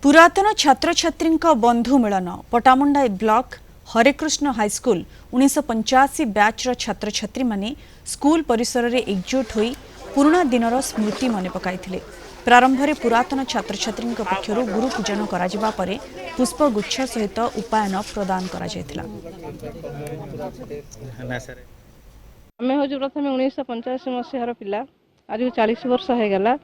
पुरातन छात्र छात्री बंधु मिलन पटामुंडा ब्लॉक हरेकृष्ण हाईस्कूल 1985 बैचर छात्र छात्री माने स्कूल परिसर में एकजुट होई पुराना दिनर स्मृति मन पकाइथिले। प्रारंभ में पुरातन छात्र छात्री पक्षर गुरु पूजन करा परे पुष्पगुच्छ सहित उपायन प्रदान करा जायथिला। आमे हो प्रथम 1985 मसीहार पिला आज 40 वर्ष हो गला।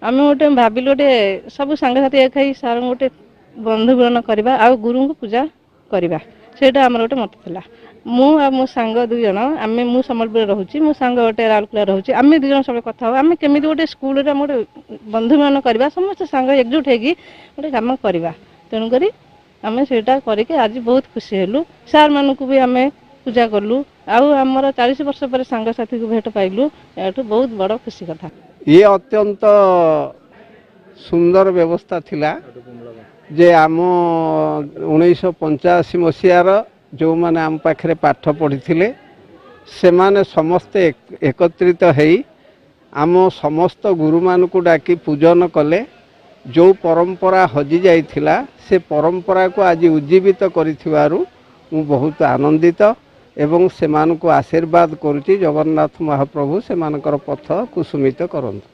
आम गोटे भाविल गोटे सब सांगसाथी एक सार गोटे बंधु मिलन करवा आ गुरु को पूजा करवा सेटा आमर गोटे मत था। मु मो सांग दुई जन आम मु सम्बलपुर रोचे मो सांग गोटे राउरकेला रोचे आम दुई जन सब कथा आम केमी गोटे स्कूल गोटे बंधु मिलन करवा समस्त सांग एकजुट होगी गोटे कम करवा तेणुक आम से करके आज बहुत खुशी हेलु। सार मानक भी आम पूजा कलु आमर 40 वर्ष पर सांगसाथी को भेट पाइलु एठू बहुत बड़ खुशी कथा। ये अत्यंत सुंदर व्यवस्था थिला जे आम 1985 मसीहार जो माने आम पाखरे पाठ पढ़ी से माने समस्ते एकत्रित हेई आम समस्त गुरु मान को डाकी पूजन कले। जो परंपरा हजि जाइथिला से परंपरा को आज उज्जीवित करिथिवारु मु बहुत आनंदित एवं सेमान को आशीर्वाद करुछि। जगन्नाथ महाप्रभु सेमानकर पथ कुसुमित करंतु।